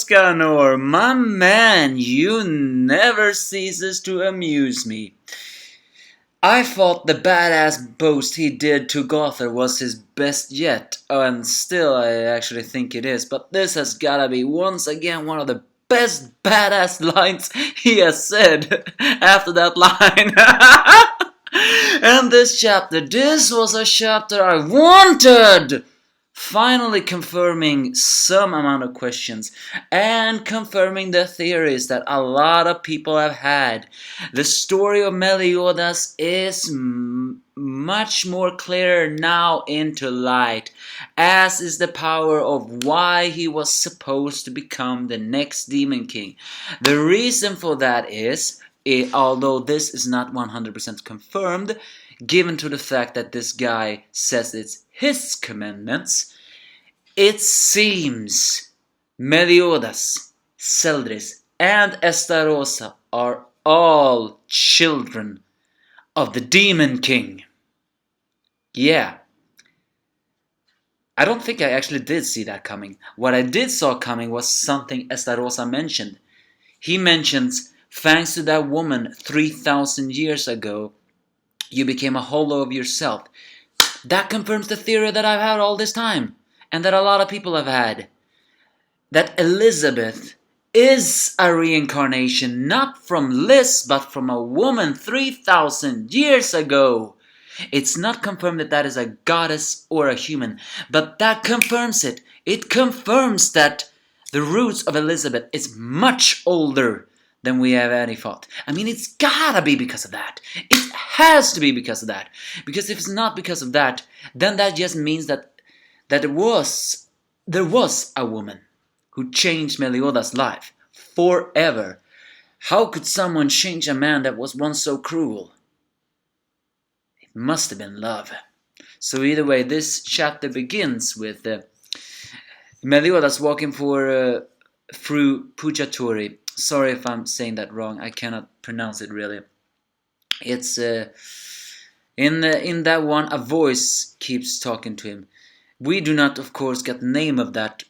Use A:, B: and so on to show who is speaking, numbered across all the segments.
A: Scanor, my man, you never ceases to amuse me. I thought the badass boast he did to Gother was his best yet, and still I actually think it is, but this has gotta be once again one of the best badass lines he has said after that line. And this was a chapter I wanted! Finally confirming some amount of questions and confirming the theories that a lot of people have had. The story of Meliodas is much more clear now into light, as is the power of why he was supposed to become the next Demon King. The reason for that is, although this is not 100% confirmed, given to the fact that this guy says it's his commandments, it seems Meliodas, Seldris, and Estarossa are all children of the Demon King. Yeah. I don't think I actually did see that coming. What I did saw coming was something Estarossa mentioned. He mentions, thanks to that woman 3,000 years ago, you became a hollow of yourself. That confirms the theory that I've had all this time, and that a lot of people have had. That Elizabeth is a reincarnation, not from Liz, but from a woman 3,000 years ago. It's not confirmed that that is a goddess or a human, but that confirms it. It confirms that the roots of Elizabeth is much older than we have any thought. I mean, it's gotta be because of that. It has to be because of that. Because if it's not because of that, then that just means that there was a woman who changed Meliodas' life forever. How could someone change a man that was once so cruel? It must have been love. So either way, this chapter begins with Meliodas walking through Purgatory. Sorry if I'm saying that wrong. I cannot pronounce it really. It's in that one, a voice keeps talking to him. We do not, of course, get the name of that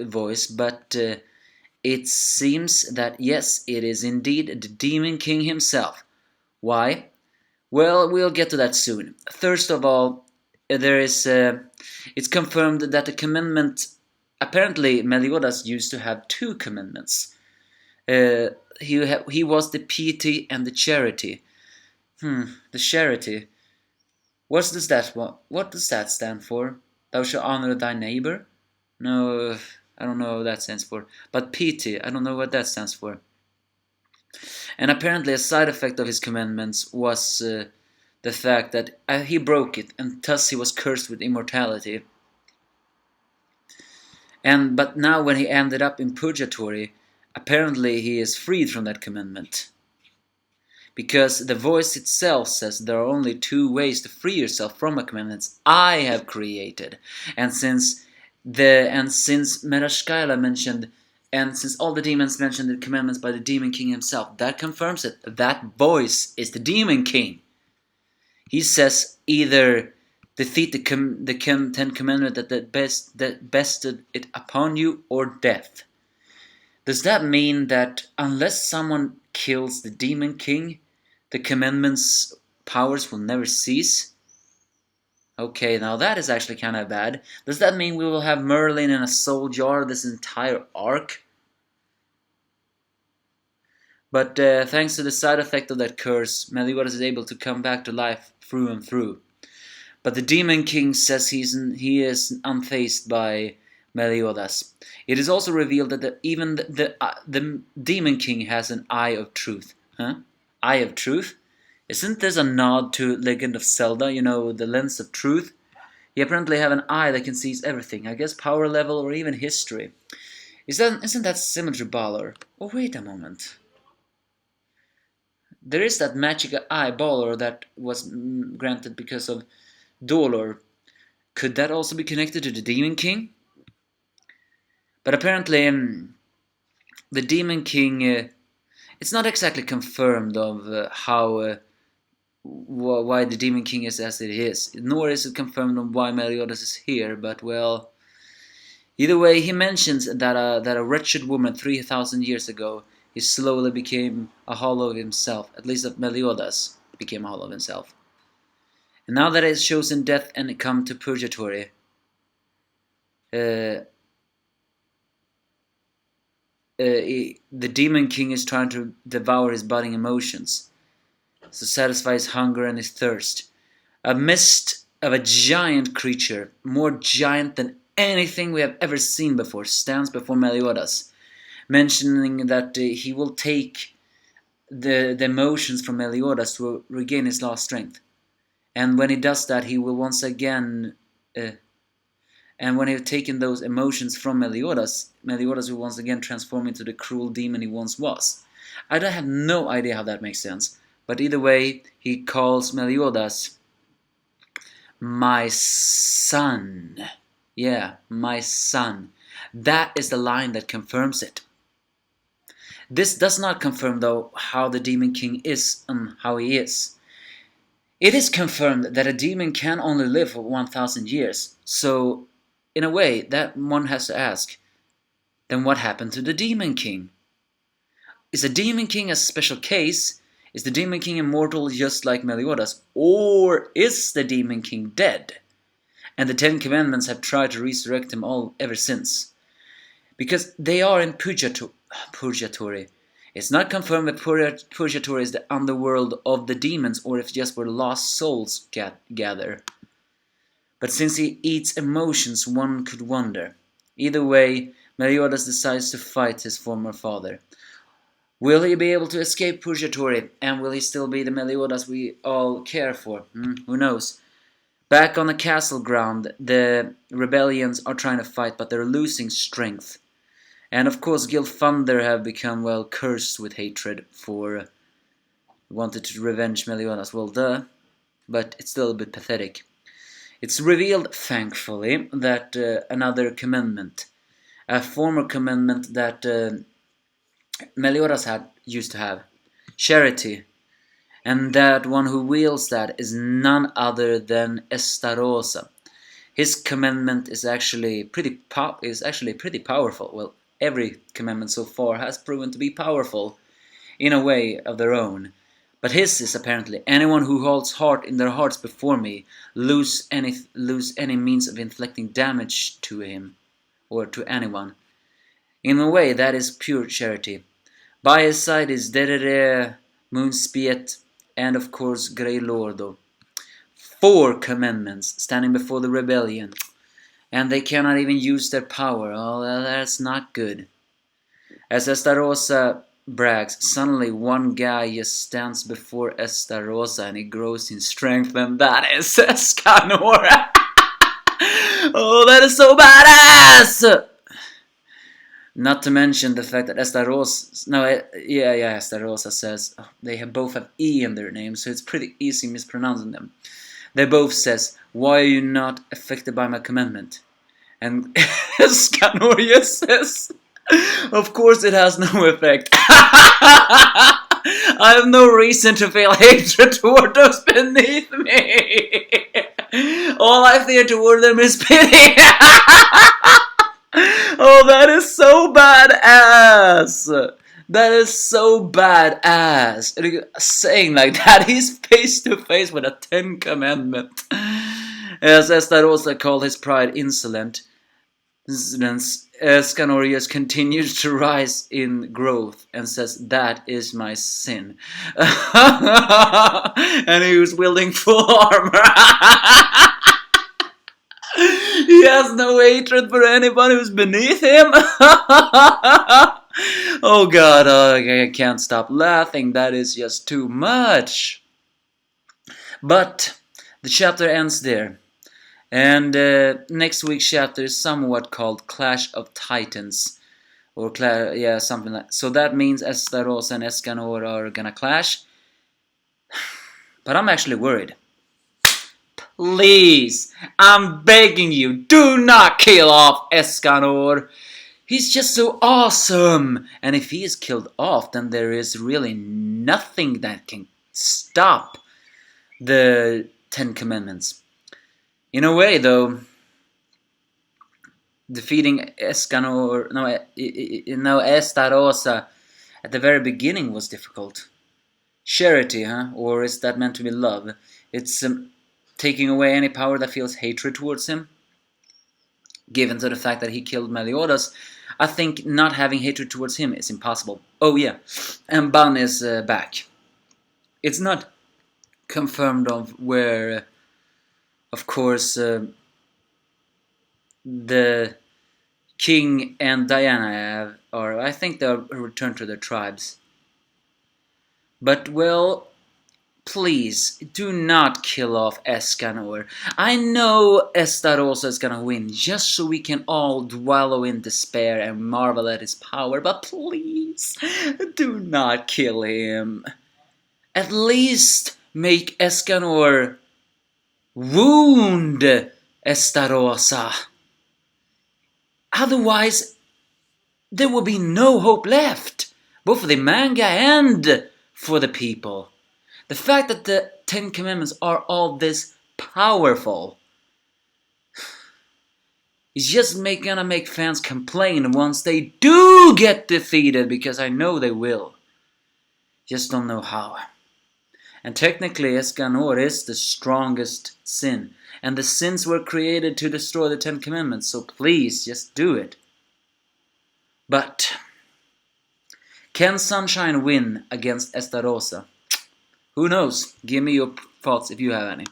A: voice, but it seems that yes, it is indeed the Demon King himself. Why? Well, we'll get to that soon. First of all, it's confirmed that the commandment. Apparently, Meliodas used to have two commandments. He was the piety and the charity. The charity. What does that stand for? Thou shalt honor thy neighbor? No, I don't know what that stands for. But piety, I don't know what that stands for. And apparently a side effect of his commandments was the fact that he broke it, and thus he was cursed with immortality. But now when he ended up in Purgatory, apparently he is freed from that commandment. Because the voice itself says there are only two ways to free yourself from a commandment I have created. And since Merashkaila mentioned, and since all the demons mentioned the commandments by the Demon King himself, that confirms it. That voice is the Demon King. He says either defeat the Ten Commandments that bested it upon you, or death. Does that mean that unless someone kills the Demon King, the commandments' powers will never cease? Okay, now that is actually kind of bad. Does that mean we will have Merlin in a soul jar this entire arc? But thanks to the side effect of that curse, Meliodas is able to come back to life through and through. But the Demon King says he is unfazed by Meliodas. It is also revealed that even the Demon King has an eye of truth. Huh? Eye of truth? Isn't this a nod to Legend of Zelda, the lens of truth? You apparently have an eye that can seize everything. I guess power level or even history. Isn't that similar to Balor? Oh, wait a moment. There is that magic eye, Balor, that was granted because of Dolor. Could that also be connected to the Demon King? But apparently, the Demon King, it's not exactly confirmed of why the Demon King is as it is, nor is it confirmed on why Meliodas is here, but well, Either way, he mentions that a wretched woman 3,000 years ago, he slowly became a hollow of himself. At least that Meliodas became a hollow of himself. And now that he has chosen death and come to purgatory, the demon king is trying to devour his budding emotions, to satisfy his hunger and his thirst. A mist of a giant creature, more giant than anything we have ever seen before, stands before Meliodas, mentioning that he will take the emotions from Meliodas to regain his lost strength. And when he does that, he will once again... and when he has taken those emotions from Meliodas, Meliodas will once again transform into the cruel demon he once was. I have no idea how that makes sense. But either way, he calls Meliodas my son. Yeah, my son. That is the line that confirms it. This does not confirm, though, how the Demon King is and how he is. It is confirmed that a demon can only live for 1,000 years. So, in a way, that one has to ask, then what happened to the Demon King? Is the Demon King a special case? Is the Demon King immortal just like Meliodas? Or is the Demon King dead? And the Ten Commandments have tried to resurrect him all ever since. Because they are in purgatory. It's not confirmed that purgatory is the underworld of the demons or if just where lost souls gather. But since he eats emotions, one could wonder. Either way, Meliodas decides to fight his former father. Will he be able to escape purgatory? And will he still be the Meliodas we all care for? Who knows? Back on the castle ground, the rebellions are trying to fight, but they're losing strength. And of course, Gilthunder have become, well, cursed with hatred for wanted to revenge Meliodas. Well, duh. But it's still a bit pathetic. It's revealed, thankfully, that another commandment, a former commandment that Meliodas used to have, charity, and that one who wields that is none other than Estarossa. His commandment is actually pretty powerful. Well, every commandment so far has proven to be powerful in a way of their own. But his is apparently anyone who holds heart in their hearts before me lose any means of inflicting damage to him or to anyone. In a way, that is pure charity. By his side is Derere, Moonspiet, and of course Grey Lordo. 4 commandments standing before the rebellion, and they cannot even use their power. Oh, that's not good. As Estarossa brags, suddenly one guy just stands before Estarossa and he grows in strength, and that is Escanor. Oh, that is so badass! Not to mention the fact that Estarossa says they both have E in their names, so it's pretty easy mispronouncing them. They both says, "Why are you not affected by my commandment?" And Escanor says, "Of course it has no effect. I have no reason to feel hatred toward those beneath me. All I feel toward them is pity." Oh, that is so badass! That is so badass! Saying like that, he's face to face with a 10 commandment. As Estarossa called his pride insolent, Scanorius continues to rise in growth and says, "That is my sin." And he was wielding full armor. He has no hatred for anybody who's beneath him. Oh god, I can't stop laughing. That is just too much. But the chapter ends there. And next week's chapter is somewhat called Clash of Titans. Or something like that. So that means Estarossa and Escanor are gonna clash. But I'm actually worried. Please, I'm begging you, do not kill off Escanor. He's just so awesome. And if he is killed off, then there is really nothing that can stop the 10 Commandments. In a way, though, defeating Escanor, no, Estarossa at the very beginning was difficult. Charity, huh? Or is that meant to be love? It's taking away any power that feels hatred towards him. Given to the fact that he killed Meliodas, I think not having hatred towards him is impossible. Oh yeah, and Ban is back. It's not confirmed of where, of course, the king and Diana are. I think they'll return to their tribes. But well, please do not kill off Escanor. I know Estarossa is gonna win just so we can all wallow in despair and marvel at his power, but please do not kill him. At least make Escanor wound Estarossa. Otherwise, there will be no hope left, both for the manga and for the people. The fact that the Ten Commandments are all this powerful is just gonna make fans complain once they do get defeated, because I know they will. Just don't know how. And technically, Escanor is the strongest sin, and the sins were created to destroy the Ten Commandments, so please, just do it. But can Sunshine win against Estarossa? Who knows? Give me your thoughts if you have any.